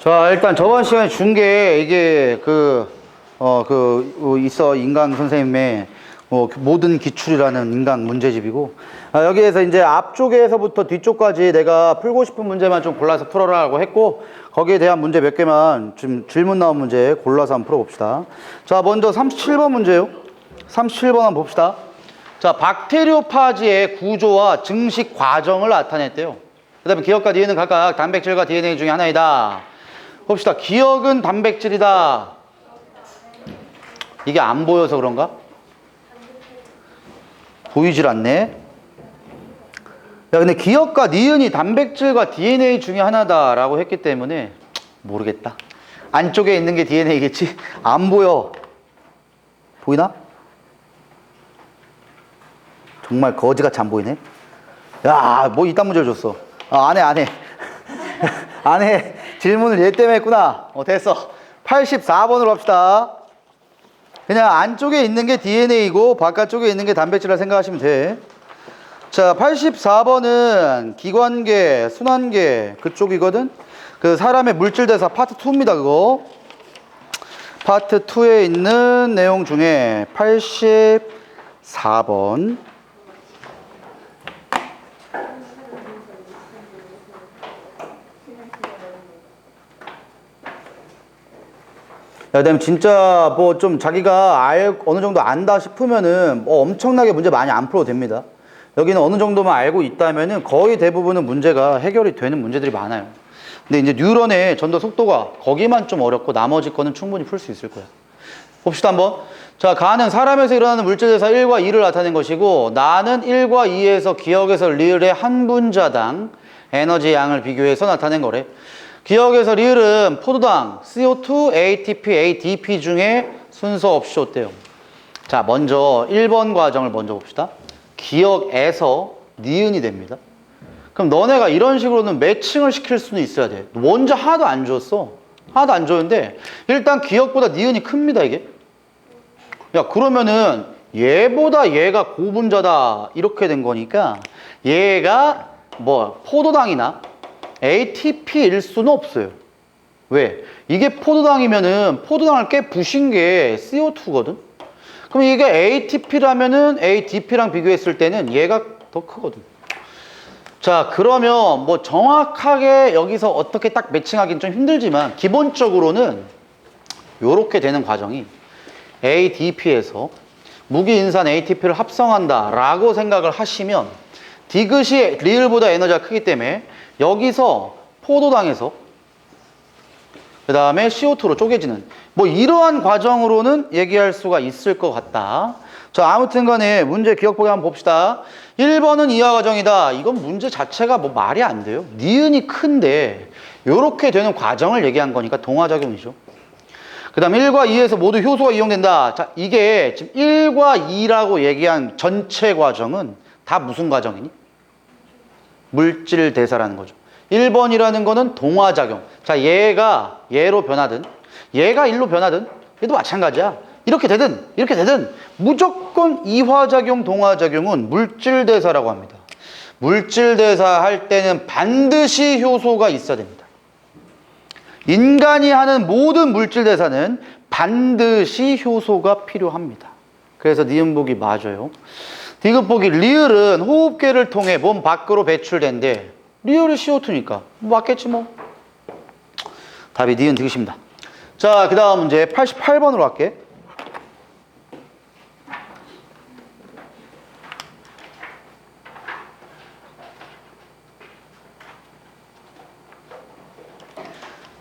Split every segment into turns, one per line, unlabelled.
자, 일단 저번 시간에 준 게 이게 인강 선생님의 모든 기출이라는 인강 문제집이고, 여기에서 이제 앞쪽에서부터 뒤쪽까지 내가 풀고 싶은 문제만 좀 골라서 풀어라고 했고, 거기에 대한 문제 몇 개만 좀 질문 나온 문제 골라서 한번 풀어봅시다. 자, 먼저 37번 문제요. 37번 한번 봅시다. 자, 박테리오파지의 구조와 증식 과정을 나타냈대요. 그 다음에 기억과 DNA는 각각 단백질과 DNA 중에 하나이다. 봅시다. 기억은 단백질이다. 이게 안 보여서 그런가? 보이질 않네. 야, 근데 기억과 니은이 단백질과 DNA 중에 하나다라고 했기 때문에 모르겠다. 안쪽에 있는 게 DNA겠지? 안 보여. 보이나? 정말 거지같이 안 보이네. 야, 뭐 이딴 문제를 줬어. 안 해. 안 해. 질문을 얘 때문에 했구나. 됐어. 84번으로 합시다. 그냥 안쪽에 있는 게 DNA이고 바깥쪽에 있는 게 단백질이라 생각하시면 돼. 자, 84번은 기관계, 순환계 그쪽이거든. 그 사람의 물질대사 파트 2입니다. 그거 파트 2에 있는 내용 중에 84번. 그다음에 진짜 뭐 좀 자기가 어느 정도 안다 싶으면은 엄청나게 문제 많이 안 풀어도 됩니다. 여기는 어느 정도만 알고 있다면은 거의 대부분은 문제가 해결이 되는 문제들이 많아요. 근데 이제 뉴런의 전도 속도가 거기만 좀 어렵고 나머지 거는 충분히 풀 수 있을 거야. 봅시다 한번. 자, 가는 사람에서 일어나는 물질대사 1과 2를 나타낸 것이고, 나는 1과 2에서 기억에서 리을의 한 분자당 에너지 양을 비교해서 나타낸 거래. 기억에서 리을은 포도당, CO2, ATP, ADP 중에 순서 없이 줬대요. 자, 먼저 1번 과정을 먼저 봅시다. 기억에서 니은이 됩니다. 그럼 너네가 이런 식으로는 매칭을 시킬 수는 있어야 돼. 먼저 하나도 안 줬어. 하나도 안 줬는데 일단 기억보다 니은이 큽니다, 이게. 야, 그러면은 얘보다 얘가 고분자다 이렇게 된 거니까 얘가 포도당이나 ATP일 수는 없어요. 왜? 이게 포도당이면은 포도당을 꽤 부신 게 CO2거든? 그럼 이게 ATP라면은 ADP랑 비교했을 때는 얘가 더 크거든. 자, 그러면 정확하게 여기서 어떻게 딱 매칭하기는 좀 힘들지만 기본적으로는 요렇게 되는 과정이 ADP에서 무기인산 ATP를 합성한다 라고 생각을 하시면 디귿이 리을보다 에너지가 크기 때문에 여기서 포도당에서 그 다음에 CO2로 쪼개지는 이러한 과정으로는 얘기할 수가 있을 것 같다. 자, 아무튼 간에 문제 기억보기 한번 봅시다. 1번은 이하 과정이다. 이건 문제 자체가 말이 안 돼요. 니은이 큰데 요렇게 되는 과정을 얘기한 거니까 동화작용이죠. 그 다음 1과 2에서 모두 효소가 이용된다. 자, 이게 지금 1과 2라고 얘기한 전체 과정은 다 무슨 과정이니? 물질 대사라는 거죠. 1번이라는 거는 동화작용. 자, 얘가 얘로 변하든 얘가 1로 변하든 얘도 마찬가지야. 이렇게 되든 무조건 이화작용, 동화작용은 물질 대사라고 합니다. 물질 대사 할 때는 반드시 효소가 있어야 됩니다. 인간이 하는 모든 물질 대사는 반드시 효소가 필요합니다. 그래서 니은복이 맞아요. 디귿복이 리을은 호흡계를 통해 몸 밖으로 배출된대. 리을이 CO2니까 맞겠지 뭐. 답이 니은 디귿입니다. 자, 그 다음 문제 88번으로 할게.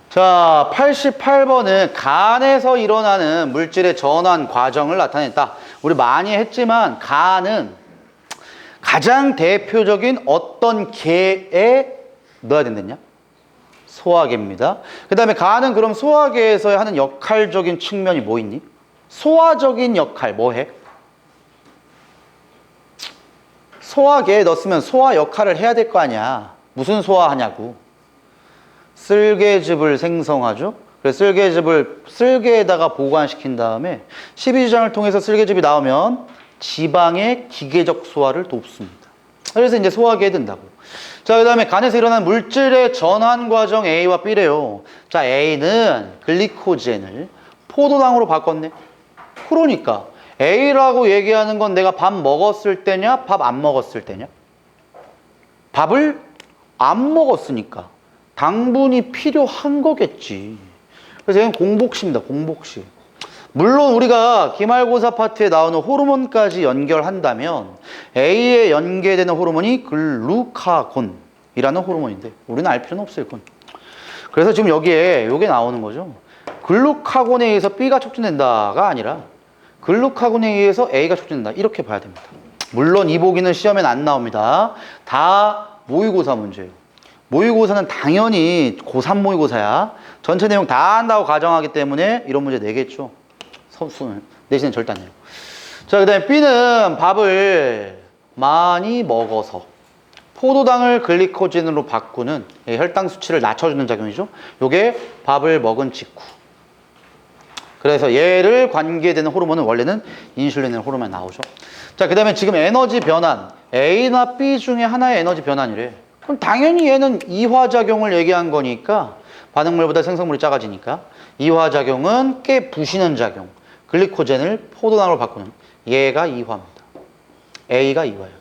자, 88번은 간에서 일어나는 물질의 전환 과정을 나타냈다. 우리 많이 했지만 간은 가장 대표적인 어떤 계에 넣어야 된댔냐? 소화계입니다. 그 다음에 간은 그럼 소화계에서 하는 역할적인 측면이 뭐 있니? 소화적인 역할 뭐 해? 소화계에 넣었으면 소화 역할을 해야 될 거 아니야. 무슨 소화하냐고. 쓸개즙을 생성하죠. 그래서 쓸개즙을 쓸개에다가 보관시킨 다음에 십이지장을 통해서 쓸개즙이 나오면 지방의 기계적 소화를 돕습니다. 그래서 이제 소화기에 든다고. 자, 그 다음에 간에서 일어나는 물질의 전환 과정 A와 B래요. 자, A는 글리코젠을 포도당으로 바꿨네. 그러니까 A라고 얘기하는 건 내가 밥 먹었을 때냐, 밥 안 먹었을 때냐? 밥을 안 먹었으니까 당분이 필요한 거겠지. 그래서 얘는 공복시입니다. 공복시. 물론 우리가 기말고사 파트에 나오는 호르몬까지 연결한다면 A에 연계되는 호르몬이 글루카곤이라는 호르몬인데 우리는 알 필요는 없어요. 그건. 그래서 지금 여기에 이게 나오는 거죠. 글루카곤에 의해서 B가 촉진된다가 아니라 글루카곤에 의해서 A가 촉진된다. 이렇게 봐야 됩니다. 물론 이 보기는 시험엔 안 나옵니다. 다 모의고사 문제예요. 모의고사는 당연히 고3 모의고사야. 전체 내용 다 한다고 가정하기 때문에 이런 문제 내겠죠. 내신은 절대 안 내요. 자, 그 다음에 B는 밥을 많이 먹어서 포도당을 글리코젠으로 바꾸는 혈당 수치를 낮춰주는 작용이죠. 요게 밥을 먹은 직후. 그래서 얘를 관계되는 호르몬은 원래는 인슐린이라는 호르몬이 나오죠. 자, 그 다음에 지금 에너지 변환. A나 B 중에 하나의 에너지 변환이래. 그럼 당연히 얘는 이화작용을 얘기한 거니까 반응물보다 생성물이 작아지니까 이화작용은 깨 부시는 작용. 글리코젠을 포도당으로 바꾸는 얘가 이화입니다. A가 이화예요.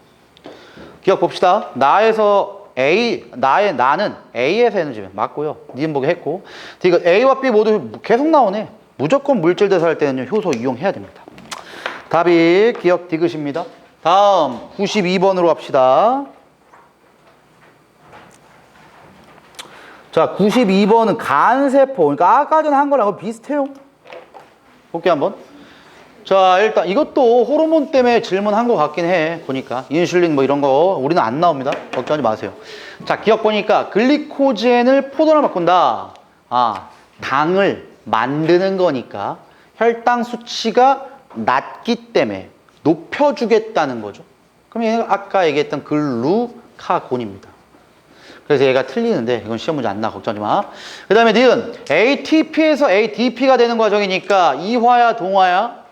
기억 봅시다. 나는 A에서 에너지 맞고요. 니은 보기 했고. 이거 A와 B 모두 계속 나오네. 무조건 물질 대사할 때는 효소 이용해야 됩니다. 답이 기억 디귿입니다. 다음 92번으로 갑시다. 자, 92번은 간세포. 그러니까 아까 전에 한 거랑 비슷해요. 볼게요, 한번. 자, 일단 이것도 호르몬 때문에 질문한 것 같긴 해. 보니까. 인슐린 뭐 이런 거 우리는 안 나옵니다. 걱정하지 마세요. 자, 기억 보니까 글리코젠을 포도로 바꾼다. 아, 당을 만드는 거니까 혈당 수치가 낮기 때문에 높여주겠다는 거죠. 그럼 얘가 아까 얘기했던 글루카곤입니다. 그래서 얘가 틀리는데 이건 시험 문제 안 나. 걱정하지 마. 그 다음에 니은 ATP에서 ADP가 되는 과정이니까 이화야 동화야?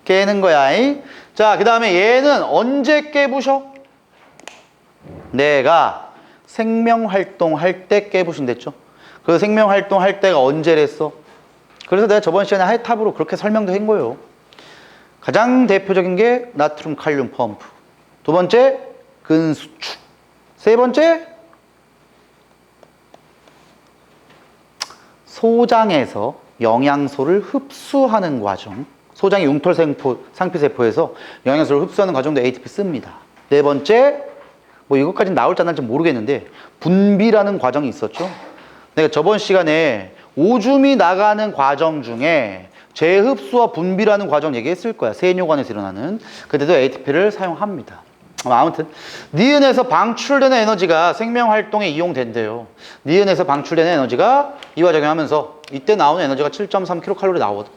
깨는 거야. 자, 그 다음에 얘는 언제 깨부셔? 내가 생명활동할 때 깨부신댔죠. 그 생명활동할 때가 언제랬어? 그래서 내가 저번 시간에 하이탑으로 그렇게 설명도 한 거예요. 가장 대표적인 게 나트륨 칼륨 펌프. 두 번째, 근수축. 세 번째, 소장에서 영양소를 흡수하는 과정. 소장의 융털세포, 상피세포에서 영양소를 흡수하는 과정도 ATP 씁니다. 네 번째, 뭐 이것까지는 나올지 안 나올지 모르겠는데 분비라는 과정이 있었죠. 내가 저번 시간에 오줌이 나가는 과정 중에 재흡수와 분비라는 과정 얘기했을 거야. 세뇨관에서 일어나는. 그때도 ATP를 사용합니다. 아무튼 니은에서 방출되는 에너지가 생명활동에 이용된대요. 니은에서 방출되는 에너지가 이화작용하면서 이때 나오는 에너지가 7.3kcal 나오거든.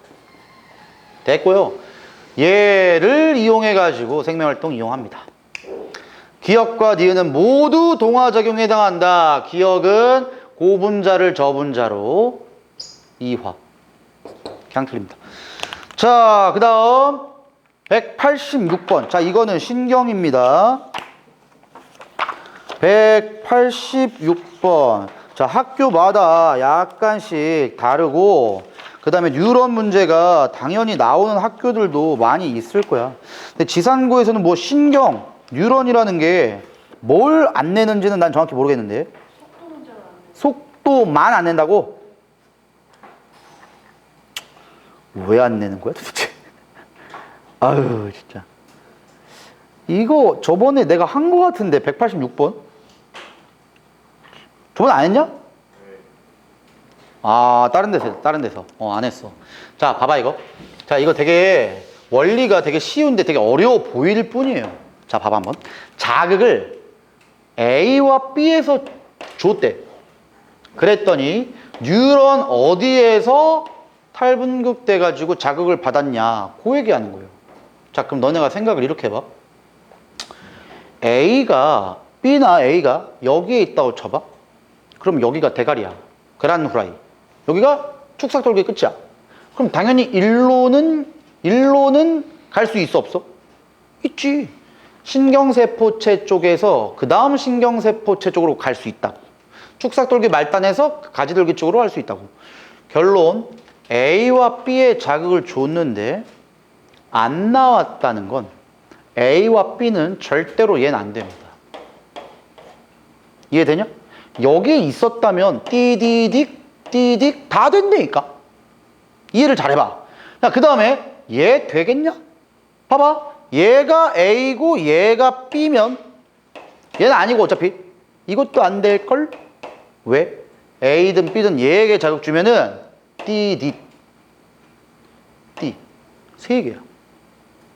됐고요. 얘를 이용해가지고 생명활동 이용합니다. 기억과 니은은 모두 동화작용에 해당한다. 기억은 고분자를 저분자로 이화. 그냥 틀립니다. 자, 그 다음 186번. 자, 이거는 신경입니다. 186번. 자, 학교마다 약간씩 다르고 그 다음에 뉴런 문제가 당연히 나오는 학교들도 많이 있을 거야. 근데 지산고에서는 뭐 신경, 뉴런이라는 게 뭘 안 내는지는 난 정확히 모르겠는데 속도만 안 낸다고? 왜 안 내는 거야 도대체? 아유 진짜 이거 저번에 내가 한 거 같은데 186번? 저번에 안 했냐? 아 다른 데서 안 했어. 자 봐봐 이거. 자 이거 되게 원리가 되게 쉬운데 되게 어려워 보일 뿐이에요. 자 봐봐 한번. 자극을 A와 B에서 줬대. 그랬더니 뉴런 어디에서 탈분극 돼가지고 자극을 받았냐 그 얘기하는 거예요. 자 그럼 너네가 생각을 이렇게 해봐. B나 A가 여기에 있다고 쳐봐. 그럼 여기가 대가리야. 계란 후라이. 여기가 축삭돌기 끝이야. 그럼 당연히 일로는 갈 수 있어 없어? 있지. 신경세포체 쪽에서 그 다음 신경세포체 쪽으로 갈 수 있다고. 축삭돌기 말단에서 가지돌기 쪽으로 갈 수 있다고. 결론, A와 B에 자극을 줬는데 안 나왔다는 건 A와 B는 절대로 얘는 안 됩니다. 이해되냐? 여기에 있었다면 띠디딕 띠딕 다 된다니까. 이해를 잘해봐. 그 다음에 얘 되겠냐? 봐봐. 얘가 A고 얘가 B면 얘는 아니고 어차피 이것도 안 될걸? 왜? A든 B든 얘에게 자극 주면은 띠디 띠 세 개야.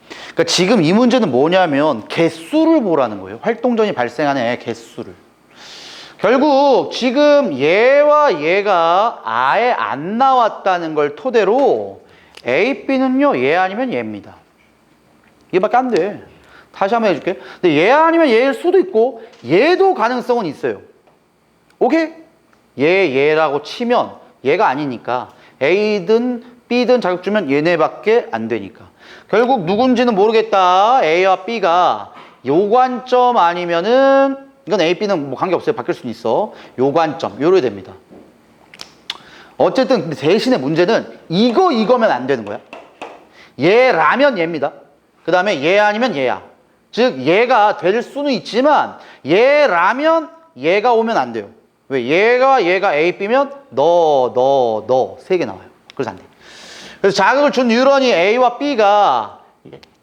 그러니까 지금 이 문제는 뭐냐면 개수를 보라는 거예요. 활동전이 발생하는 애 개수를. 결국 지금 얘와 얘가 아예 안 나왔다는 걸 토대로 A, B는요 얘 아니면 얘입니다. 얘밖에 안 돼. 다시 한번 해줄게. 근데 얘 아니면 얘일 수도 있고 얘도 가능성은 있어요. 오케이? 얘라고 치면 얘가 아니니까 A든 B든 자극 주면 얘네밖에 안 되니까. 결국 누군지는 모르겠다. A와 B가 요 관점 아니면은 이건 A, B는 뭐 관계없어요. 바뀔 수는 있어. 요 관점 요래 됩니다. 어쨌든 근데 대신에 문제는 이거면 안 되는 거야. 얘라면 얘입니다. 그 다음에 얘 아니면 얘야. 즉 얘가 될 수는 있지만 얘라면 얘가 오면 안 돼요. 왜? 얘가 A, B면 너 세 개 나와요. 그래서 안 돼. 그래서 자극을 준 뉴런이 A와 B가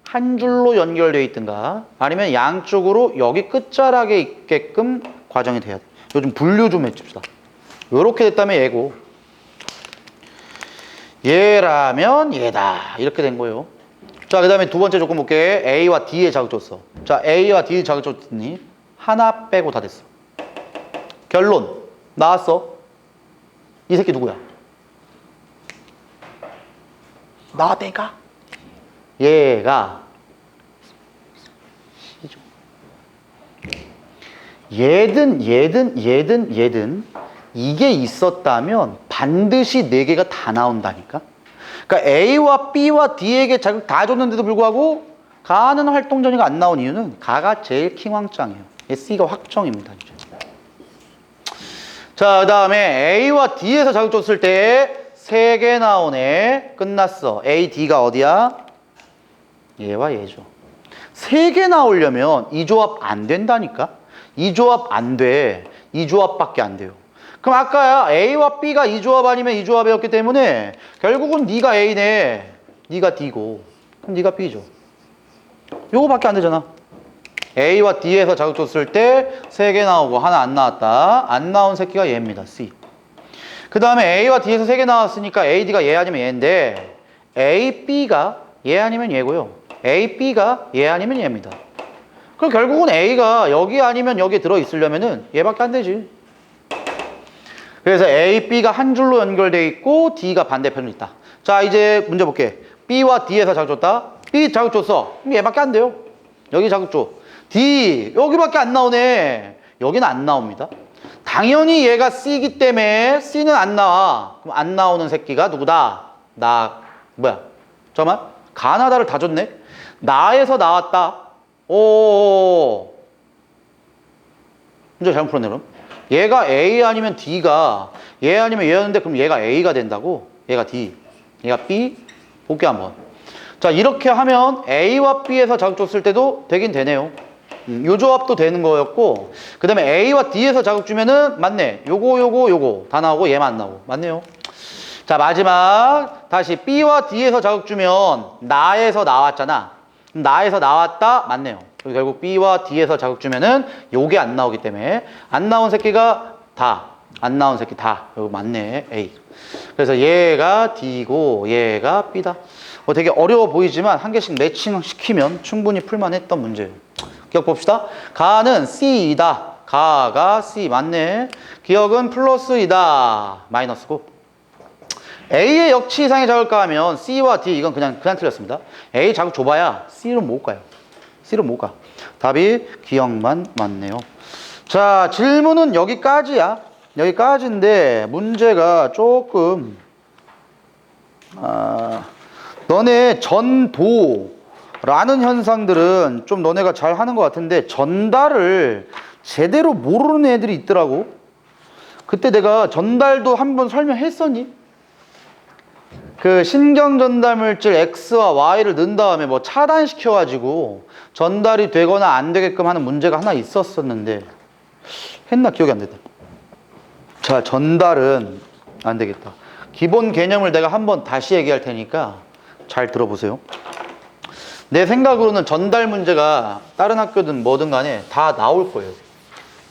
한 줄로 연결되어 있든가 아니면 양쪽으로 여기 끝자락에 있게끔 과정이 돼야 돼. 요즘 분류 좀 해줍시다. 요렇게 됐다면 얘고 얘라면 얘다. 이렇게 된 거예요. 자, 그 다음에 두 번째 조건 볼게. A와 D에 자극 줬어. 자, A와 D 자극 줬더니 하나 빼고 다 됐어. 결론 나왔어. 이 새끼 누구야? 내가? 얘가 얘든 이게 있었다면 반드시 4개가 다 나온다니까. 그러니까 A와 B와 D에게 자극 다 줬는데도 불구하고 가는 활동전이가 안 나온 이유는 가가 제일 킹왕짱이에요. C가 확정입니다. 이제. 자, 그 다음에 A와 D에서 자극 줬을 때 3개 나오네. 끝났어. A, D가 어디야? 얘와 얘죠. 3개 나오려면 이 조합 안 된다니까? 이 조합 안 돼. 이 조합밖에 안 돼요. 그럼 아까 A와 B가 이 조합 아니면 이 조합이었기 때문에 결국은 네가 A네. 네가 D고. 그럼 네가 B죠. 요거밖에 안 되잖아. A와 D에서 자극 줬을 때 3개 나오고 하나 안 나왔다. 안 나온 새끼가 얘입니다. C. 그 다음에 A와 D에서 3개 나왔으니까 A, D가 얘 아니면 얘인데 A, B가 얘 아니면 얘고요. A, B가 얘 아니면 얘입니다. 그럼 결국은 A가 여기 아니면 여기에 들어있으려면은 얘밖에 안 되지. 그래서 A, B가 한 줄로 연결돼 있고 D가 반대편에 있다. 자, 이제 문제 볼게. B와 D에서 자극 줬다. B 자극 줬어. 그럼 얘밖에 안 돼요. 여기 자극 줘. D 여기밖에 안 나오네. 여기는 안 나옵니다. 당연히 얘가 C이기 때문에 C는 안 나와. 그럼 안 나오는 새끼가 누구다? 잠깐만. 가나다를 다 줬네. 나에서 나왔다. 오. 문제 잘못 풀었네 그럼. 얘가 A 아니면 D가 얘 아니면 얘였는데 그럼 얘가 A가 된다고? 얘가 D, 얘가 B. 볼게 한번. 자, 이렇게 하면 A와 B에서 자극 줬을 때도 되긴 되네요. 요 조합도 되는 거였고, 그 다음에 A와 D에서 자극 주면은 맞네. 요거 다 나오고 얘만 안 나오고 맞네요. 자, 마지막 다시 B와 D에서 자극 주면 나에서 나왔잖아. 나에서 나왔다 맞네요. 결국 B와 D에서 자극 주면은 요게 안 나오기 때문에 안 나온 새끼가 다, 안 나온 새끼 다. 여기 맞네. A. 그래서 얘가 D고 얘가 B다. 되게 어려워 보이지만 한 개씩 매칭시키면 충분히 풀만했던 문제예요. 기억 봅시다. 가는 C이다. 가가 C 맞네. 기억은 플러스이다. 마이너스고. A의 역치 이상의 자극가 하면 C와 D 이건 그냥 틀렸습니다. A 자극 줘봐야 C로 못 가요. C로 못 가. 답이 기억만 맞네요. 자, 질문은 여기까지야. 여기까지인데 문제가 조금 너네 전도 라는 현상들은 좀 너네가 잘 하는 것 같은데 전달을 제대로 모르는 애들이 있더라고. 그때 내가 전달도 한번 설명했었니? 그 신경 전달 물질 X와 Y를 넣은 다음에 뭐 차단시켜가지고 전달이 되거나 안 되게끔 하는 문제가 하나 있었었는데 했나 기억이 안 난다. 자, 전달은 안 되겠다. 기본 개념을 내가 한번 다시 얘기할 테니까 잘 들어보세요. 내 생각으로는 전달 문제가 다른 학교든 뭐든 간에 다 나올 거예요.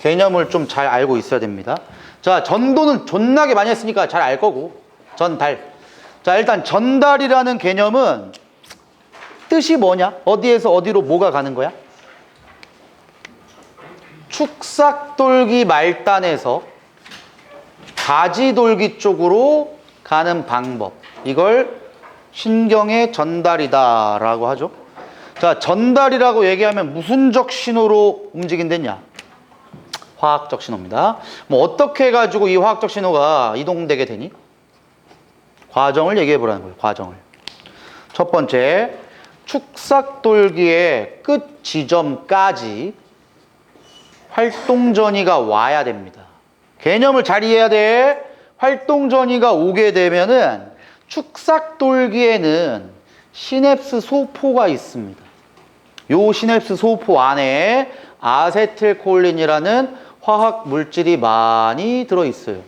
개념을 좀 잘 알고 있어야 됩니다. 자, 전도는 존나게 많이 했으니까 잘 알 거고. 전달. 자, 일단 전달이라는 개념은 뜻이 뭐냐? 어디에서 어디로 뭐가 가는 거야? 축삭돌기 말단에서 가지돌기 쪽으로 가는 방법. 이걸 신경의 전달이다 라고 하죠. 자, 전달이라고 얘기하면 무슨적 신호로 움직인댔냐? 화학적 신호입니다. 뭐 어떻게 해가지고 이 화학적 신호가 이동되게 되니? 과정을 얘기해 보라는 거예요. 과정을. 첫 번째, 축삭돌기의 끝 지점까지 활동전이가 와야 됩니다. 개념을 잘 이해해야 돼. 활동전이가 오게 되면은 축삭돌기에는 시냅스 소포가 있습니다. 요 시냅스 소포 안에 아세틸콜린이라는 화학 물질이 많이 들어 있어요.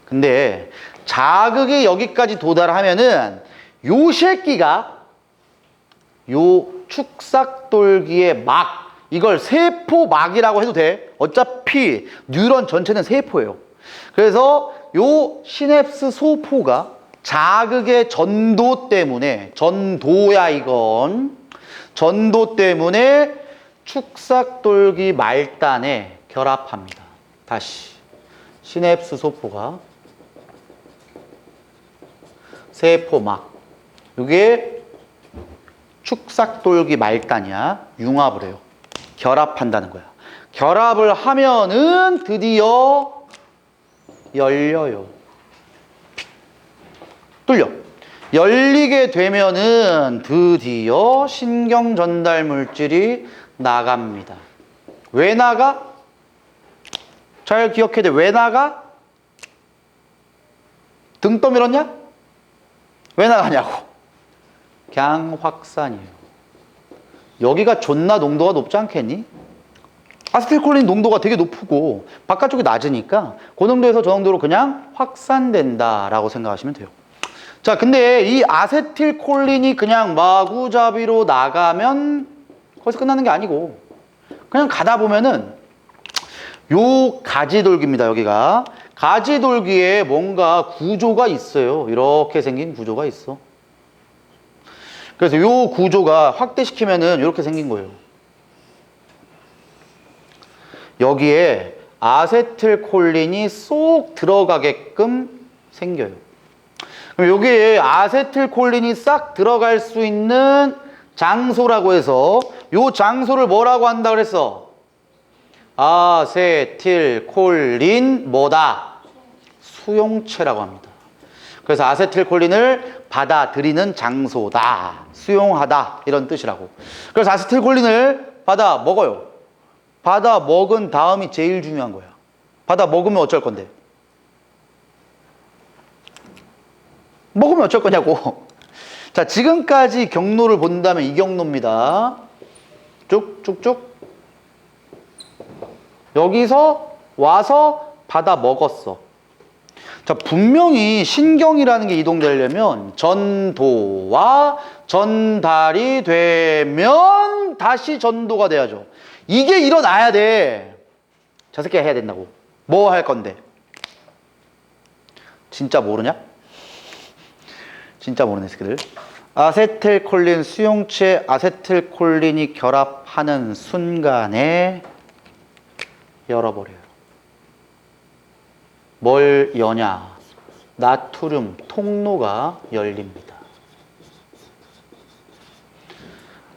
근데 자극이 여기까지 도달하면은 요 새끼가 요 축삭돌기의 막, 이걸 세포막이라고 해도 돼. 어차피 뉴런 전체는 세포예요. 그래서 요 시냅스 소포가 자극의 전도 때문에, 전도야 이건, 전도 때문에 축삭돌기 말단에 결합합니다. 다시 시냅스 소포가 세포막, 이게 축삭돌기 말단이야. 융합을 해요. 결합한다는 거야. 결합을 하면은 드디어 열려요. 뚫려. 열리게 되면은 드디어 신경 전달 물질이 나갑니다. 왜 나가? 잘 기억해야 돼. 왜 나가? 등 떠밀었냐? 왜 나가냐고. 그냥 확산이에요. 여기가 존나 농도가 높지 않겠니? 아세틸콜린 농도가 되게 높고 바깥쪽이 낮으니까 그 정도에서 저 정도로 그냥 확산된다라고 생각하시면 돼요. 자, 근데 이 아세틸콜린이 그냥 마구잡이로 나가면 거기서 끝나는 게 아니고 그냥 가다 보면은 요 가지돌기입니다. 여기가 가지돌기에 뭔가 구조가 있어요. 이렇게 생긴 구조가 있어. 그래서 요 구조가 확대시키면은 이렇게 생긴 거예요. 여기에 아세틸콜린이 쏙 들어가게끔 생겨요. 그럼 여기에 아세틸콜린이 싹 들어갈 수 있는 장소라고 해서 요 장소를 뭐라고 한다 그랬어? 아세틸콜린 뭐다? 수용체라고 합니다. 그래서 아세틸콜린을 받아들이는 장소다. 수용하다. 이런 뜻이라고. 그래서 아세틸콜린을 받아 먹어요. 받아 먹은 다음이 제일 중요한 거야. 받아 먹으면 어쩔 건데? 먹으면 어쩔 거냐고. 자, 지금까지 경로를 본다면 이 경로입니다. 쭉쭉쭉. 여기서 와서 받아 먹었어. 자, 분명히 신경이라는 게 이동되려면 전도와 전달이 되면 다시 전도가 돼야죠. 이게 일어나야 돼. 저 새끼가 해야 된다고. 뭐 할 건데? 진짜 모르냐? 진짜 모르네, 새끼들. 아세틸콜린 수용체 아세틸콜린이 결합하는 순간에 열어버려요. 뭘 여냐? 나트륨 통로가 열립니다.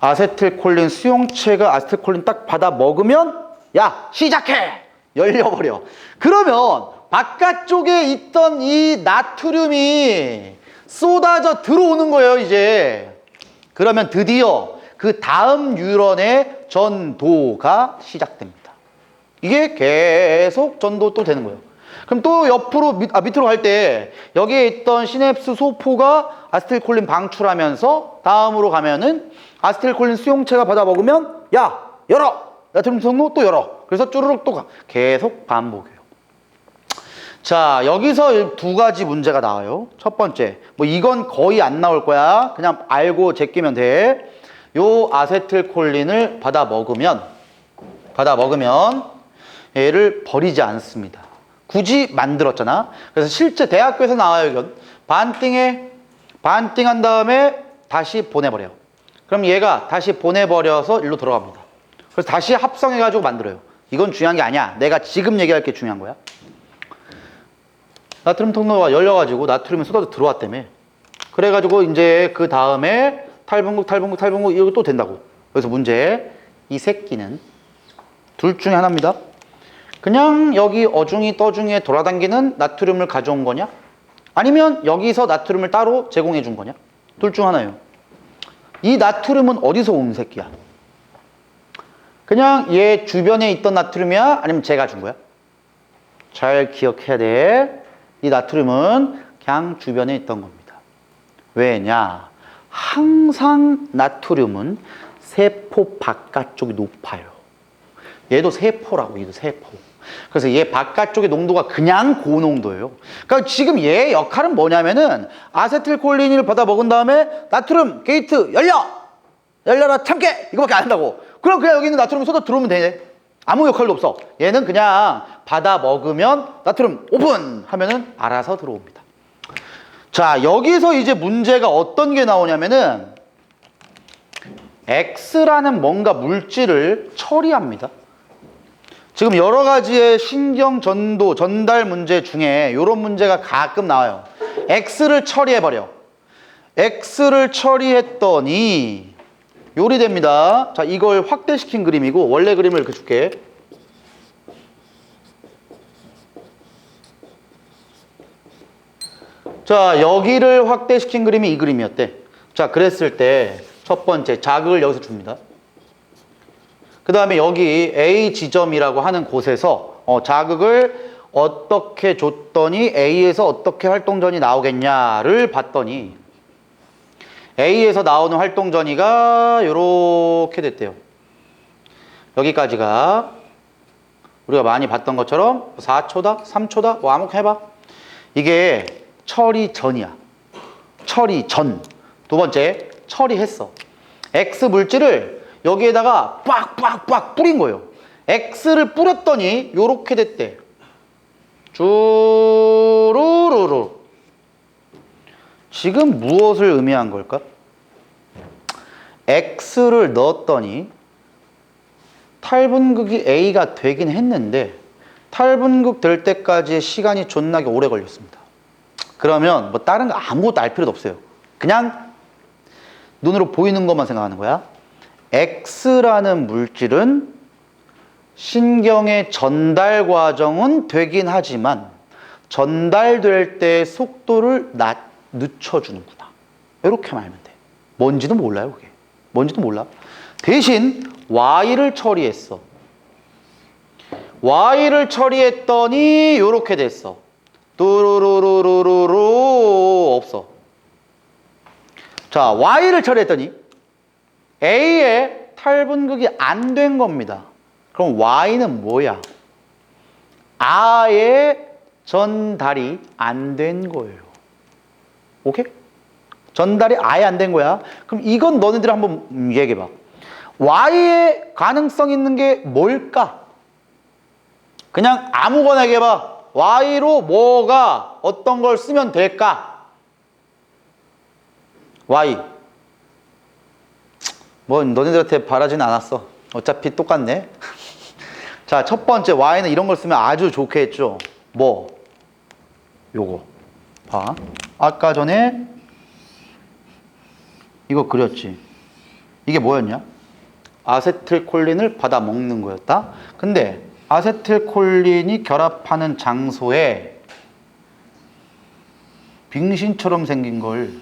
아세틸콜린 수용체가 아세틸콜린 딱 받아 먹으면 야, 시작해! 열려버려. 그러면 바깥쪽에 있던 이 나트륨이 쏟아져 들어오는 거예요, 이제. 그러면 드디어 그 다음 뉴런의 전도가 시작됩니다. 이게 계속 전도 또 되는 거예요. 그럼 또 옆으로 밑으로 갈 때 여기에 있던 시냅스 소포가 아세틸콜린 방출하면서 다음으로 가면은 아세틸콜린 수용체가 받아 먹으면 야 열어! 나트륨 성로 또 열어. 그래서 쭈르륵 또 가. 계속 반복이에요. 자, 여기서 두 가지 문제가 나와요. 첫 번째, 뭐 이건 거의 안 나올 거야. 그냥 알고 제끼면 돼. 요 아세틸콜린을 받아 먹으면 얘를 버리지 않습니다. 굳이 만들었잖아. 그래서 실제 대학교에서 나와요. 이건 반띵한 다음에 다시 보내버려요. 그럼 얘가 다시 보내버려서 일로 들어갑니다. 그래서 다시 합성해가지고 만들어요. 이건 중요한 게 아니야. 내가 지금 얘기할 게 중요한 거야. 나트륨 통로가 열려가지고 나트륨이 쏟아져 들어왔다며. 그래가지고 이제 그 다음에 탈분국 이거 또 된다고. 그래서 문제, 이 새끼는 둘 중에 하나입니다. 그냥 여기 어중이 떠중이에 돌아다니는 나트륨을 가져온 거냐? 아니면 여기서 나트륨을 따로 제공해 준 거냐? 둘 중 하나예요. 이 나트륨은 어디서 온 새끼야? 그냥 얘 주변에 있던 나트륨이야? 아니면 제가 준 거야? 잘 기억해야 돼. 이 나트륨은 그냥 주변에 있던 겁니다. 왜냐? 항상 나트륨은 세포 바깥쪽이 높아요. 얘도 세포라고, 얘도 세포. 그래서 얘 바깥쪽의 농도가 그냥 고농도예요. 그러니까 지금 얘의 역할은 뭐냐면은 아세틸콜린을 받아 먹은 다음에 나트륨 게이트 열려라 참깨 이거밖에 안 한다고. 그럼 그냥 여기 있는 나트륨이 쏟아 들어오면 되네. 아무 역할도 없어. 얘는 그냥 받아 먹으면 나트륨 오픈 하면은 알아서 들어옵니다. 자, 여기서 이제 문제가 어떤 게 나오냐면은 X라는 뭔가 물질을 처리합니다. 지금 여러 가지의 신경 전도, 전달 문제 중에 이런 문제가 가끔 나와요. X를 처리해버려. X를 처리했더니 요리됩니다. 자, 이걸 확대시킨 그림이고 원래 그림을 이렇게 줄게. 자, 여기를 확대시킨 그림이 이 그림이었대. 자, 그랬을 때 첫 번째 자극을 여기서 줍니다. 그 다음에 여기 A 지점이라고 하는 곳에서 자극을 어떻게 줬더니 A에서 어떻게 활동전이 나오겠냐를 봤더니 A에서 나오는 활동전이가 이렇게 됐대요. 여기까지가 우리가 많이 봤던 것처럼 4초다, 3초다, 뭐 아무거나 해봐. 이게 처리전이야. 처리전. 두 번째, 처리했어. X 물질을 여기에다가 빡빡빡 뿌린 거예요. X를 뿌렸더니 요렇게 됐대. 쭈루루루. 지금 무엇을 의미한 걸까? X를 넣었더니 탈분극이 A가 되긴 했는데 탈분극 될 때까지의 시간이 존나게 오래 걸렸습니다. 그러면 뭐 다른 거 아무것도 알 필요도 없어요. 그냥 눈으로 보이는 것만 생각하는 거야. X라는 물질은 신경의 전달 과정은 되긴 하지만 전달될 때 속도를 늦춰주는구나. 이렇게 말하면 돼. 뭔지도 몰라요, 그게. 뭔지도 몰라. 대신 Y를 처리했어. Y를 처리했더니 이렇게 됐어. 뚜루루루루루 없어. 자, Y를 처리했더니 A의 탈분극이 안 된 겁니다. 그럼 Y는 뭐야? 아예 전달이 안 된 거예요. 오케이? 전달이 아예 안 된 거야. 그럼 이건 너네들 한번 얘기해봐. Y의 가능성 있는 게 뭘까? 그냥 아무거나 얘기해봐. Y로 뭐가 어떤 걸 쓰면 될까? Y. 뭐 너네들한테 바라진 않았어. 어차피 똑같네. 자, 첫 번째 Y는 이런 걸 쓰면 아주 좋게 했죠. 뭐? 요거. 봐. 아까 전에 이거 그렸지. 이게 뭐였냐? 아세틸콜린을 받아 먹는 거였다. 근데 아세틸콜린이 결합하는 장소에 빙신처럼 생긴 걸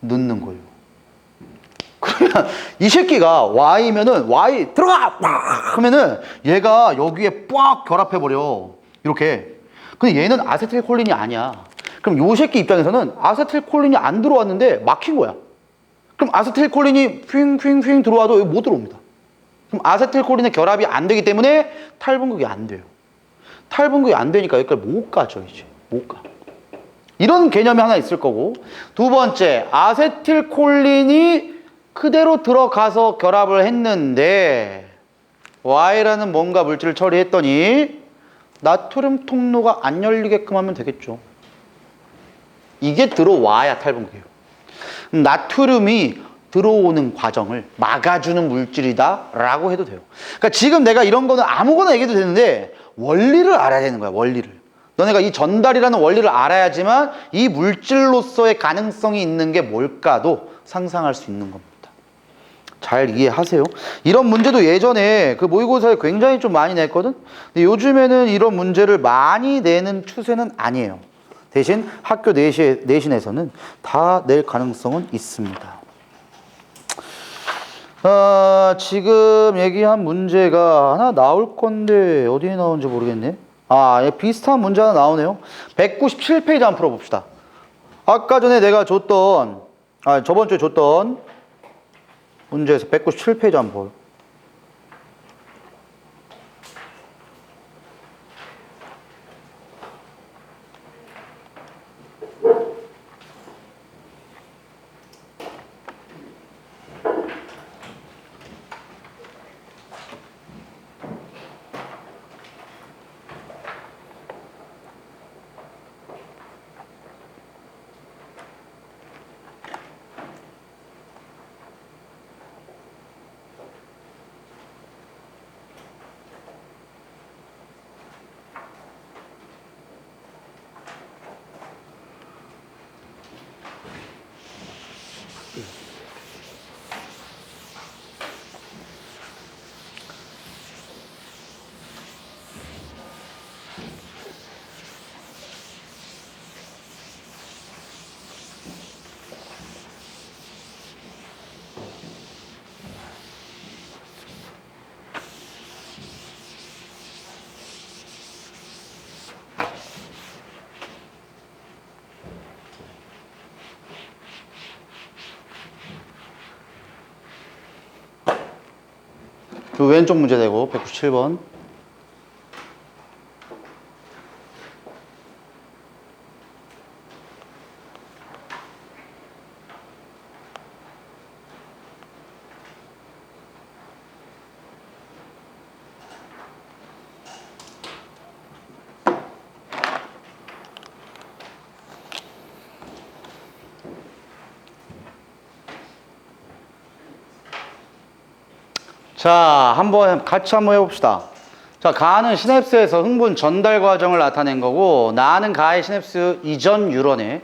넣는 거예요. 그러면 이 새끼가 Y면은 Y 들어가! 막 하면은 얘가 여기에 빡 결합해버려. 이렇게. 근데 얘는 아세틸콜린이 아니야. 그럼 요 새끼 입장에서는 아세틸콜린이 안 들어왔는데 막힌 거야. 그럼 아세틸콜린이 휘잉 들어와도 여기 못 들어옵니다. 그럼 아세틸콜린의 결합이 안 되기 때문에 탈분극이 안 돼요. 탈분극이 안 되니까 여기까지 못 가죠, 이제. 못 가. 이런 개념이 하나 있을 거고, 두 번째, 아세틸콜린이 그대로 들어가서 결합을 했는데 Y라는 뭔가 물질을 처리했더니 나트륨 통로가 안 열리게끔 하면 되겠죠. 이게 들어와야 탈분극이에요. 나트륨이 들어오는 과정을 막아주는 물질이다 라고 해도 돼요. 그러니까 지금 내가 이런 거는 아무거나 얘기해도 되는데 원리를 알아야 되는 거야. 원리를. 너네가 이 전달이라는 원리를 알아야지만 이 물질로서의 가능성이 있는 게 뭘까도 상상할 수 있는 겁니다. 잘 이해하세요. 이런 문제도 예전에 그 모의고사에 굉장히 좀 많이 냈거든. 근데 요즘에는 이런 문제를 많이 내는 추세는 아니에요. 대신 학교 내신에서는 다 낼 가능성은 있습니다. 지금 얘기한 문제가 하나 나올 건데 어디에 나오는지 모르겠네. 비슷한 문제 하나 나오네요. 197페이지 한번 풀어봅시다. 아까 전에 내가 줬던, 저번 주에 줬던 문제에서 197페이지 한번 봐요. 그 왼쪽 문제 되고 197번. 자, 같이 한번 해봅시다. 자, 가는 시냅스에서 흥분 전달 과정을 나타낸 거고, 나는 가의 시냅스 이전 뉴런에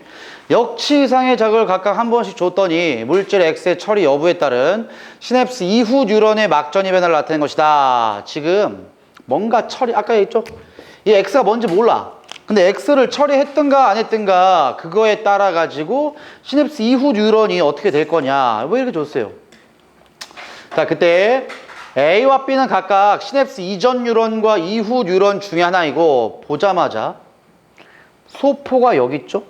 역치이상의 자극을 각각 한 번씩 줬더니 물질 X의 처리 여부에 따른 시냅스 이후 뉴런의 막전이 변화를 나타낸 것이다. 지금 뭔가 아까 얘기했죠? 이 X가 뭔지 몰라. 근데 X를 처리했든가 안 했든가 그거에 따라 가지고 시냅스 이후 뉴런이 어떻게 될 거냐. 왜 이렇게 줬어요? 자, 그때 A와 B는 각각 시냅스 이전 뉴런과 이후 뉴런 중에 하나이고, 보자마자 소포가 여기 있죠?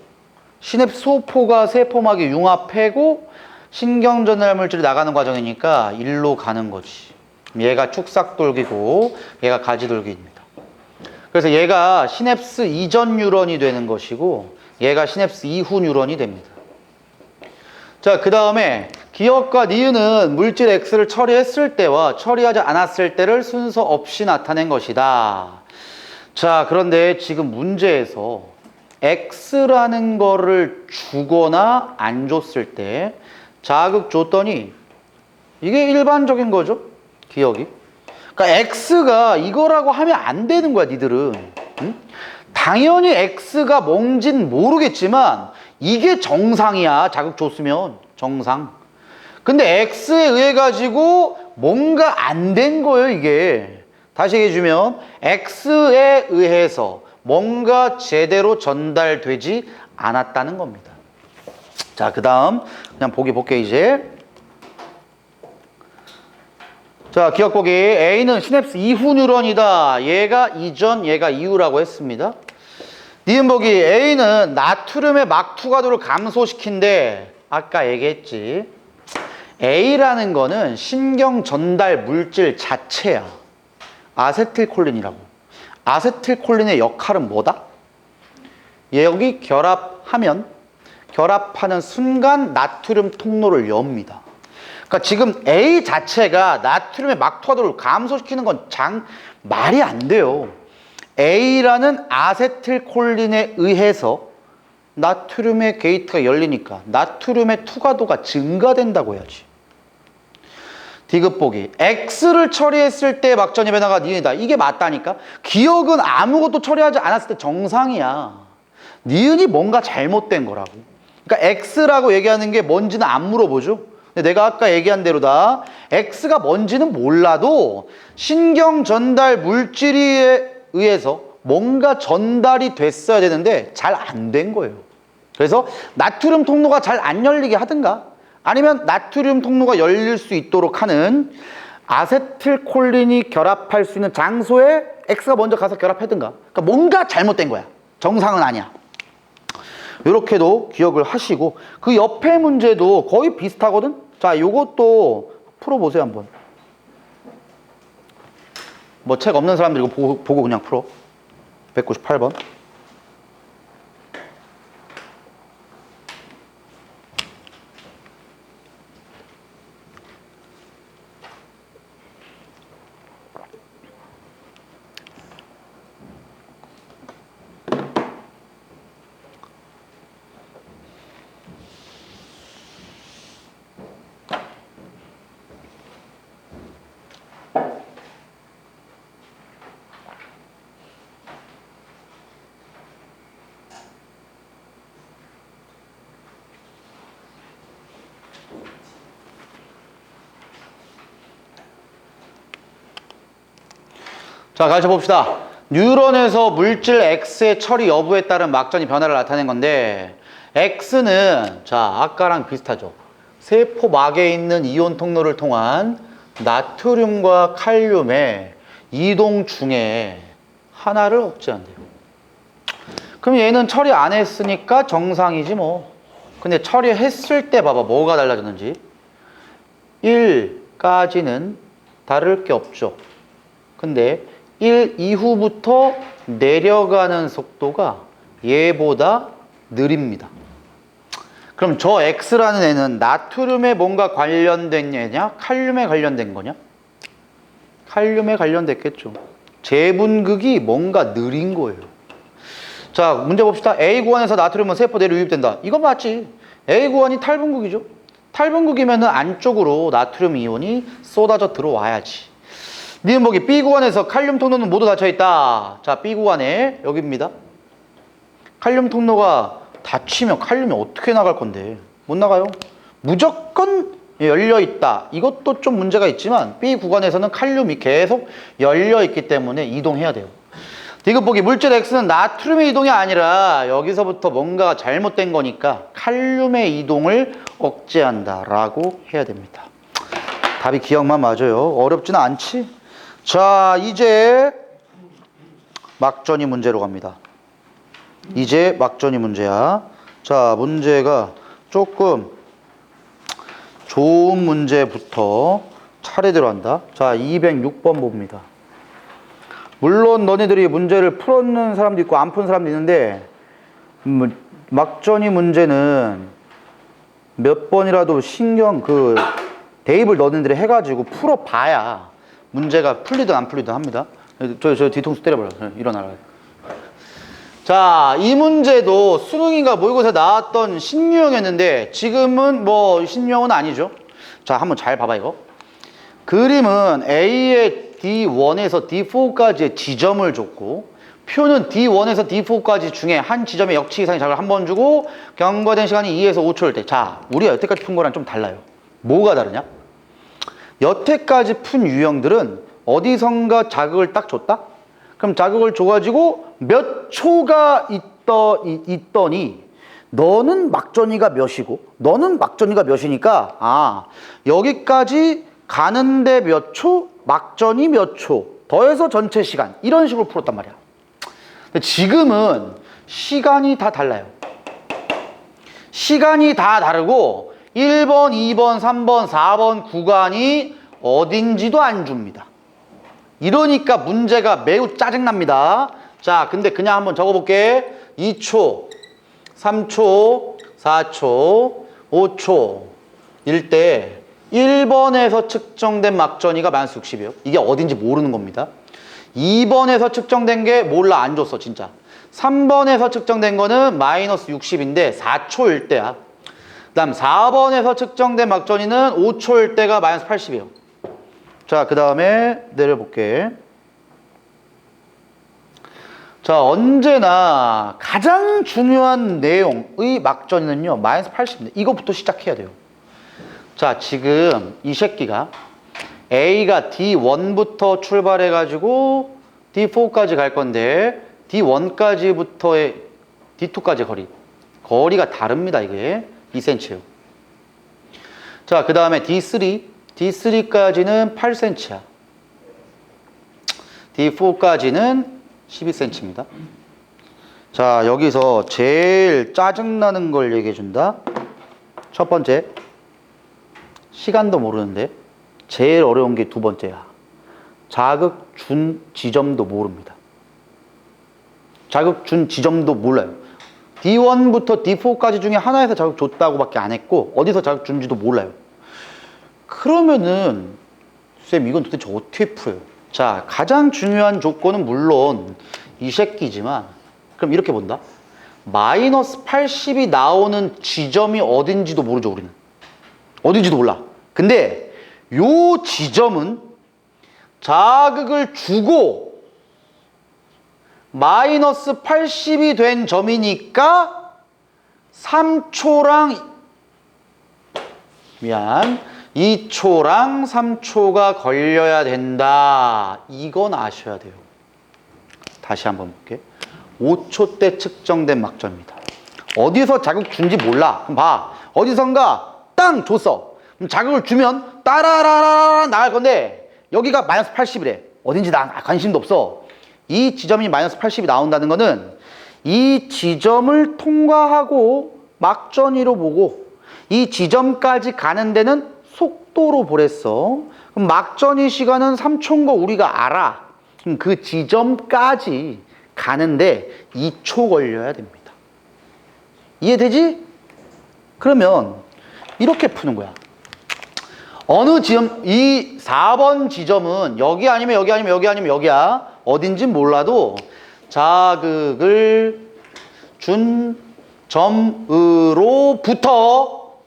시냅스 소포가 세포막이 융합해고 신경전달 물질이 나가는 과정이니까 일로 가는 거지. 얘가 축삭돌기고 얘가 가지돌기입니다. 그래서 얘가 시냅스 이전 뉴런이 되는 것이고 얘가 시냅스 이후 뉴런이 됩니다. 자, 그 다음에 기억과 니은은 물질 X를 처리했을 때와 처리하지 않았을 때를 순서 없이 나타낸 것이다. 자, 그런데 지금 문제에서 X라는 거를 주거나 안 줬을 때 자극 줬더니 이게 일반적인 거죠, 기억이. 그러니까 X가 이거라고 하면 안 되는 거야, 니들은. 응? 당연히 X가 뭔진 모르겠지만 이게 정상이야, 자극 줬으면. 정상. 근데 X에 의해 가지고 뭔가 안 된 거예요, 이게. 다시 얘기해주면 X에 의해서 뭔가 제대로 전달되지 않았다는 겁니다. 자, 그 다음 그냥 보기 볼게 이제. 자, 기억 보기. A는 시냅스 이후 뉴런이다. 얘가 이전, 얘가 이후라고 했습니다. 니은 보기. A는 나트륨의 막투가도를 감소시킨대. 아까 얘기했지. A라는 거는 신경 전달 물질 자체야. 아세틸콜린이라고. 아세틸콜린의 역할은 뭐다? 여기 결합하면 결합하는 순간 나트륨 통로를 엽니다. 그러니까 지금 A 자체가 나트륨의 막투가도를 감소시키는 건 말이 안 돼요. A라는 아세틸콜린에 의해서 나트륨의 게이트가 열리니까 나트륨의 투과도가 증가된다고 해야지. 디귿 보기. X를 처리했을 때 막전이 변화가 니은이다. 이게 맞다니까. 기억은 아무것도 처리하지 않았을 때 정상이야. 니은이 뭔가 잘못된 거라고. 그러니까 X라고 얘기하는 게 뭔지는 안 물어보죠. 근데 내가 아까 얘기한 대로다. X가 뭔지는 몰라도 신경 전달 물질에 의해서 뭔가 전달이 됐어야 되는데 잘 안 된 거예요. 그래서 나트륨 통로가 잘 안 열리게 하든가 아니면 나트륨 통로가 열릴 수 있도록 하는 아세틸콜린이 결합할 수 있는 장소에 X가 먼저 가서 결합하든가. 그러니까 뭔가 잘못된 거야. 정상은 아니야. 이렇게도 기억을 하시고 그 옆에 문제도 거의 비슷하거든. 자, 요것도 풀어보세요 한번. 뭐 책 없는 사람들 이거 보고 그냥 풀어. 198번. 자, 가르쳐 봅시다. 뉴런에서 물질 X의 처리 여부에 따른 막전이 변화를 나타낸 건데 X는 자, 아까랑 비슷하죠. 세포막에 있는 이온 통로를 통한 나트륨과 칼륨의 이동 중에 하나를 억제한대요. 그럼 얘는 처리 안 했으니까 정상이지 뭐. 근데 처리했을 때 봐봐. 뭐가 달라졌는지. 1까지는 다를 게 없죠. 근데 1 이후부터 내려가는 속도가 얘보다 느립니다. 그럼 저 X라는 애는 나트륨에 뭔가 관련된 애냐? 칼륨에 관련된 거냐? 칼륨에 관련됐겠죠. 재분극이 뭔가 느린 거예요. 자, 문제 봅시다. A 구간에서 나트륨은 세포 내로 유입된다. 이거 맞지? A 구간이 탈분극이죠. 탈분극이면 안쪽으로 나트륨 이온이 쏟아져 들어와야지. 니은 보기. B 구간에서 칼륨 통로는 모두 닫혀있다. 자, B 구간에 여기입니다. 칼륨 통로가 닫히면 칼륨이 어떻게 나갈 건데? 못 나가요. 무조건 열려있다. 이것도 좀 문제가 있지만 B 구간에서는 칼륨이 계속 열려있기 때문에 이동해야 돼요. 디귿 보기. 물질 X는 나트륨의 이동이 아니라 여기서부터 뭔가가 잘못된 거니까 칼륨의 이동을 억제한다 라고 해야 됩니다. 답이 기억만 맞아요. 어렵지는 않지? 자, 이제 막전이 문제로 갑니다. 이제 막전이 문제야. 자, 문제가 조금 좋은 문제부터 차례대로 한다. 자, 206번 봅니다. 물론 너네들이 문제를 풀었는 사람도 있고 안 푼 사람도 있는데 막전이 문제는 몇 번이라도 대입을 너네들이 해가지고 풀어봐야 문제가 풀리든 안 풀리든 합니다. 저 뒤통수 때려버려. 일어나라. 자, 이 문제도 수능인가 모의고사에 나왔던 신유형이었는데 지금은 뭐 신유형은 아니죠. 자, 한번 잘 봐봐 이거. 그림은 A의 D1에서 D4까지의 지점을 줬고 표는 D1에서 D4까지 중에 한 지점에 역치 이상의 자극을 한 번 주고 경과된 시간이 2에서 5초일 때. 자, 우리가 여태까지 푼 거랑 좀 달라요. 뭐가 다르냐? 여태까지 푼 유형들은 어디선가 자극을 딱 줬다? 그럼 자극을 줘가지고 몇 초가 있더니 너는 막전이가 몇이고 너는 막전이가 몇이니까 여기까지 가는데 몇 초? 막전이 몇 초, 더해서 전체 시간. 이런 식으로 풀었단 말이야. 근데 지금은 시간이 다 달라요. 시간이 다 다르고 1번, 2번, 3번, 4번 구간이 어딘지도 안 줍니다. 이러니까 문제가 매우 짜증납니다. 자, 근데 그냥 한번 적어볼게. 2초, 3초, 4초, 5초 일 때 1번에서 측정된 막전이가 마이너스 60이에요. 이게 어딘지 모르는 겁니다. 2번에서 측정된 게 몰라, 안 줬어 진짜. 3번에서 측정된 거는 마이너스 60인데 4초일 때야. 그 다음 4번에서 측정된 막전이는 5초일 때가 마이너스 80이에요. 자, 그 다음에 내려볼게. 자, 언제나 가장 중요한 내용의 막전이는요, 마이너스 80입니다. 이거부터 시작해야 돼요. 자, 지금 이 새끼가 A가 D1부터 출발해가지고 D4까지 갈 건데 D1까지부터의 D2까지 거리가 다릅니다. 이게 2cm예요. 자, 그 다음에 D3까지는 8cm야. D4까지는 12cm입니다. 자, 여기서 제일 짜증나는 걸 얘기해 준다. 첫 번째, 시간도 모르는데 제일 어려운 게 두 번째야. 자극 준 지점도 모릅니다. 자극 준 지점도 몰라요. D1부터 D4까지 중에 하나에서 자극 줬다고 밖에 안 했고 어디서 자극 준지도 몰라요. 그러면은 쌤, 이건 도대체 어떻게 풀어요? 자, 가장 중요한 조건은 물론 이 새끼지만, 그럼 이렇게 본다. 마이너스 80이 나오는 지점이 어딘지도 모르죠, 우리는. 어딘지도 몰라. 근데 요 지점은 자극을 주고 마이너스 80이 된 점이니까 2초랑 3초가 걸려야 된다. 이건 아셔야 돼요. 다시 한번 볼게. 5초 때 측정된 막점입니다. 어디서 자극 준지 몰라. 그럼 봐. 어디선가 땅 줬어. 그럼 자극을 주면 따라라라 나갈 건데 여기가 마이너스 80이래. 어딘지 난 관심도 없어. 이 지점이 마이너스 80이 나온다는 거는 이 지점을 통과하고 막전위로 보고 이 지점까지 가는 데는 속도로 보랬어. 그럼 막전위 시간은 3초인 거 우리가 알아. 그럼 그 지점까지 가는데 2초 걸려야 됩니다. 이해되지? 그러면 이렇게 푸는 거야. 어느 지점, 이 4번 지점은 여기 아니면 여기 아니면 여기 아니면 여기야. 어딘진 몰라도 자극을 준 점으로부터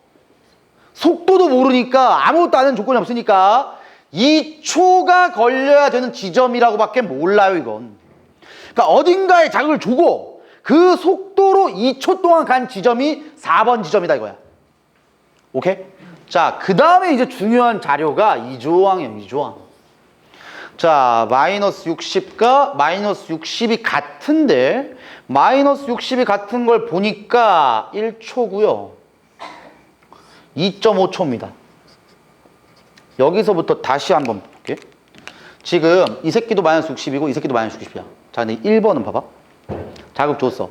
속도도 모르니까 아무것도 아는 조건이 없으니까 2초가 걸려야 되는 지점이라고 밖에 몰라요, 이건. 그러니까 어딘가에 자극을 주고 그 속도로 2초 동안 간 지점이 4번 지점이다 이거야. 오케이? 자, 그 다음에 이제 중요한 자료가 이 조항이에요, 이 조항. 자, 마이너스 60과 마이너스 60이 같은데 마이너스 60이 같은 걸 보니까 1초고요. 2.5초입니다. 여기서부터 다시 한번 볼게. 지금 이 새끼도 마이너스 60이고 이 새끼도 마이너스 60이야. 자, 근데 1번은 봐봐. 자극 줬어.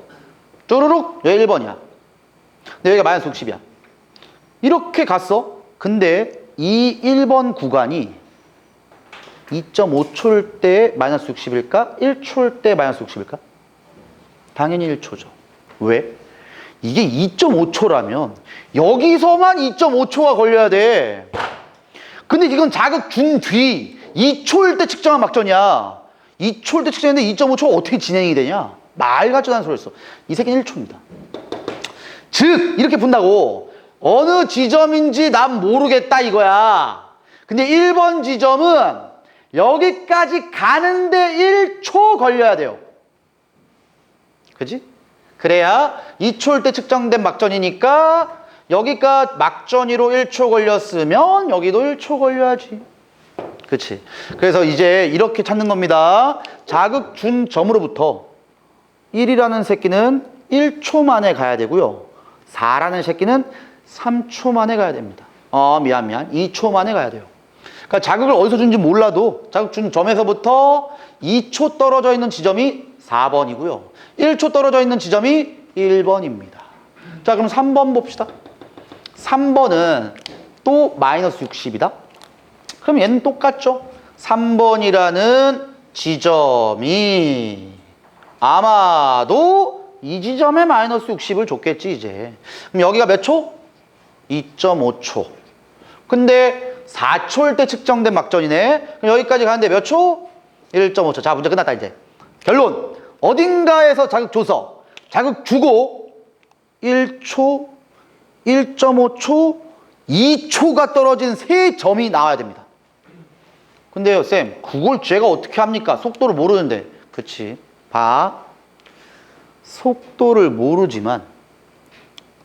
쪼르륵 여기 1번이야. 근데 여기가 마이너스 60이야. 이렇게 갔어. 근데 이 1번 구간이 2.5초일 때 마이너스 60일까? 1초일 때 마이너스 60일까? 당연히 1초죠. 왜? 이게 2.5초라면 여기서만 2.5초가 걸려야 돼. 근데 이건 자극 준 뒤 2초일 때 측정한 막전이야. 2초일 때 측정했는데 2.5초가 어떻게 진행이 되냐? 말 같지도 않은 소리 했어. 이 새끼는 1초입니다. 즉 이렇게 푼다고 어느 지점인지 난 모르겠다 이거야. 근데 1번 지점은 여기까지 가는데 1초 걸려야 돼요. 그지? 그래야 2초일 때 측정된 막전이니까 여기가 막전위로 1초 걸렸으면 여기도 1초 걸려야지. 그치? 그래서 이제 이렇게 찾는 겁니다. 자극 준 점으로부터 1이라는 새끼는 1초 만에 가야 되고요. 4라는 새끼는 3초 만에 가야 됩니다. 미안. 2초 만에 가야 돼요. 그러니까 자극을 어디서 준지 몰라도 자극 준 점에서부터 2초 떨어져 있는 지점이 4번이고요. 1초 떨어져 있는 지점이 1번입니다. 자, 그럼 3번 봅시다. 3번은 또 마이너스 60이다. 그럼 얘는 똑같죠? 3번이라는 지점이 아마도 이 지점에 마이너스 60을 줬겠지, 이제. 그럼 여기가 몇 초? 2.5초. 근데 4초일 때 측정된 막전이네. 그럼 여기까지 가는데 몇 초? 1.5초. 자, 문제 끝났다, 이제. 결론. 어딘가에서 자극 줘서 자극 주고 1초, 1.5초, 2초가 떨어진 세 점이 나와야 됩니다. 근데요, 쌤, 그걸 제가 어떻게 합니까? 속도를 모르는데. 그치. 봐. 속도를 모르지만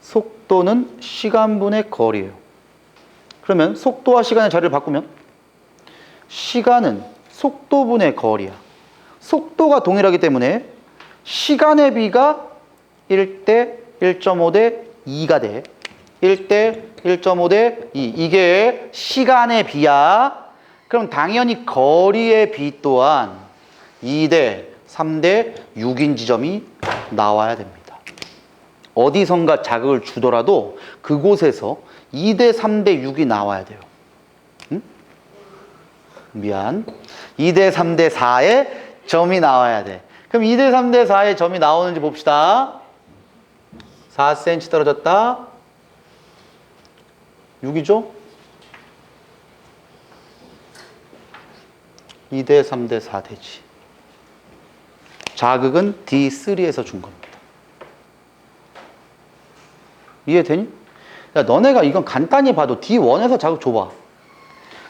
속도는 시간분의 거리예요. 그러면 속도와 시간의 자리를 바꾸면 시간은 속도분의 거리야. 속도가 동일하기 때문에 시간의 비가 1대 1.5대 2가 돼. 1대 1.5대 2. 이게 시간의 비야. 그럼 당연히 거리의 비 또한 2대 3대 6인 지점이 나와야 됩니다. 어디선가 자극을 주더라도 그곳에서 2대 3대 6이 나와야 돼요. 응? 미안. 2대 3대 4의 점이 나와야 돼. 그럼 2대 3대 4의 점이 나오는지 봅시다. 4cm 떨어졌다. 6이죠? 2대 3대 4 되지. 자극은 D3에서 준 겁니다. 이해되니? 야, 너네가 이건 간단히 봐도 D1에서 자극 줘봐.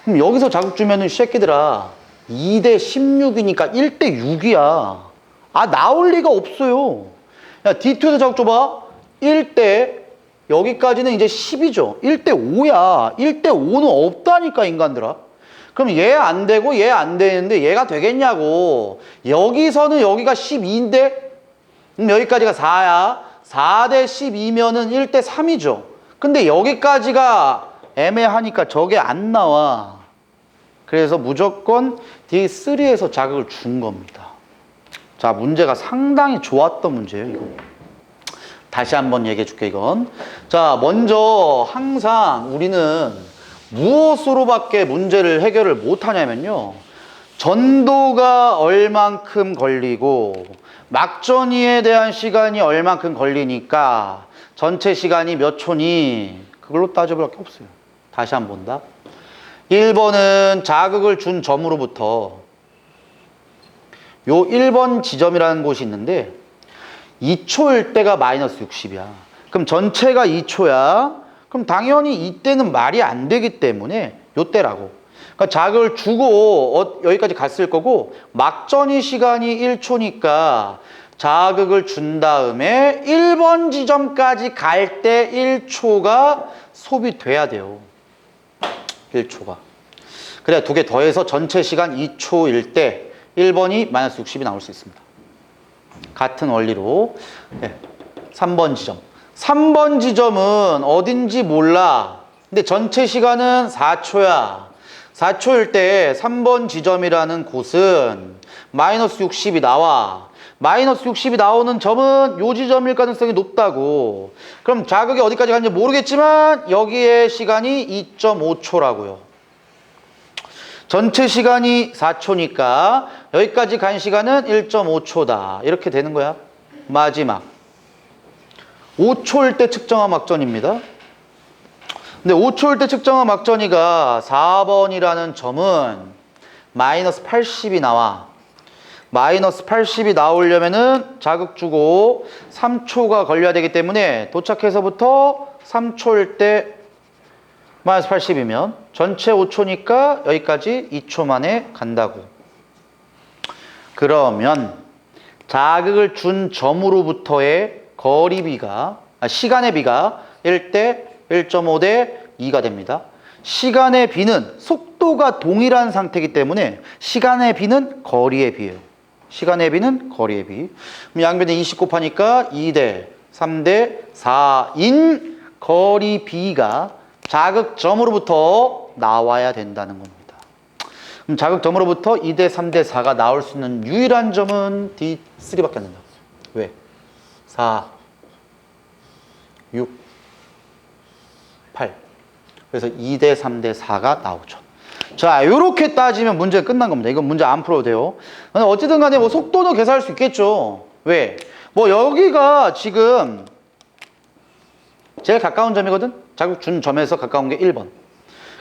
그럼 여기서 자극 주면은 새끼들아 2대 16이니까 1대 6이야. 아, 나올 리가 없어요. 야, D2에서 자극 줘봐. 1대 여기까지는 이제 10이죠. 1대 5야. 1대 5는 없다니까, 인간들아. 그럼 얘 안 되고 얘 안 되는데 얘가 되겠냐고. 여기서는 여기가 12인데 여기까지가 4야. 4대 12면은 1대 3이죠. 근데 여기까지가 애매하니까 저게 안 나와. 그래서 무조건 D3에서 자극을 준 겁니다. 자, 문제가 상당히 좋았던 문제예요, 이거. 다시 한번 얘기해 줄게, 이건. 자, 먼저 항상 우리는 무엇으로밖에 문제를 해결을 못 하냐면요. 전도가 얼만큼 걸리고 막전이에 대한 시간이 얼만큼 걸리니까 전체 시간이 몇 초니? 그걸로 따져볼 게 없어요. 다시 한번 본다. 1번은 자극을 준 점으로부터 요 1번 지점이라는 곳이 있는데 2초일 때가 마이너스 60이야. 그럼 전체가 2초야. 그럼 당연히 이때는 말이 안 되기 때문에 요때라고. 그러니까 자극을 주고 여기까지 갔을 거고 막전이 시간이 1초니까 자극을 준 다음에 1번 지점까지 갈 때 1초가 소비돼야 돼요. 1초가. 그래, 두 개 더해서 전체 시간 2초일 때 1번이 마이너스 60이 나올 수 있습니다. 같은 원리로. 네. 3번 지점. 3번 지점은 어딘지 몰라. 근데 전체 시간은 4초야. 4초일 때 3번 지점이라는 곳은 마이너스 60이 나와. 마이너스 60이 나오는 점은 요 지점일 가능성이 높다고. 그럼 자극이 어디까지 가는지 모르겠지만 여기에 시간이 2.5초라고요. 전체 시간이 4초니까 여기까지 간 시간은 1.5초다. 이렇게 되는 거야. 마지막 5초일 때 측정한 막전입니다. 근데 5초일 때 측정한 막전이가 4번이라는 점은 마이너스 80이 나와. 마이너스 80이 나오려면은 자극 주고 3초가 걸려야 되기 때문에 도착해서부터 3초일 때 마이너스 80이면 전체 5초니까 여기까지 2초 만에 간다고. 그러면 자극을 준 점으로부터의 거리비가, 시간의 비가 1대 1.5대 2가 됩니다. 시간의 비는 속도가 동일한 상태이기 때문에 시간의 비는 거리의 비예요. 시간의 비는 거리의 비. 그럼 양변에 20 곱하니까 2대 3대 4인 거리 비가 자극점으로부터 나와야 된다는 겁니다. 그럼 자극점으로부터 2대 3대 4가 나올 수 있는 유일한 점은 D3밖에 안 된다. 왜? 4, 6, 8. 그래서 2대 3대 4가 나오죠. 자, 이렇게 따지면 문제가 끝난 겁니다. 이건 문제 안 풀어도 돼요. 근데 어쨌든 간에 뭐 속도도 계산할 수 있겠죠. 왜? 뭐 여기가 지금 제일 가까운 점이거든? 자극 준 점에서 가까운 게 1번.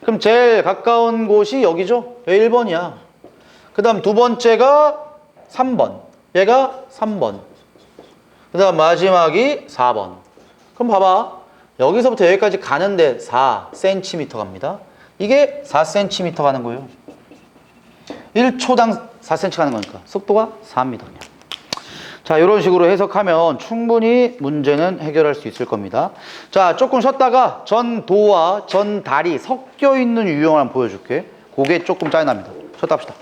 그럼 제일 가까운 곳이 여기죠? 여기 1번이야. 그 다음 두 번째가 3번. 얘가 3번. 그 다음 마지막이 4번. 그럼 봐봐. 여기서부터 여기까지 가는데 4cm 갑니다. 이게 4cm 가는 거예요. 1초당 4cm 가는 거니까 속도가 4입니다. 그냥. 자, 이런 식으로 해석하면 충분히 문제는 해결할 수 있을 겁니다. 자, 조금 쉬었다가 전도와 전달이 섞여 있는 유형을 한번 보여줄게. 그게 조금 짜증납니다. 쉬었다 합시다.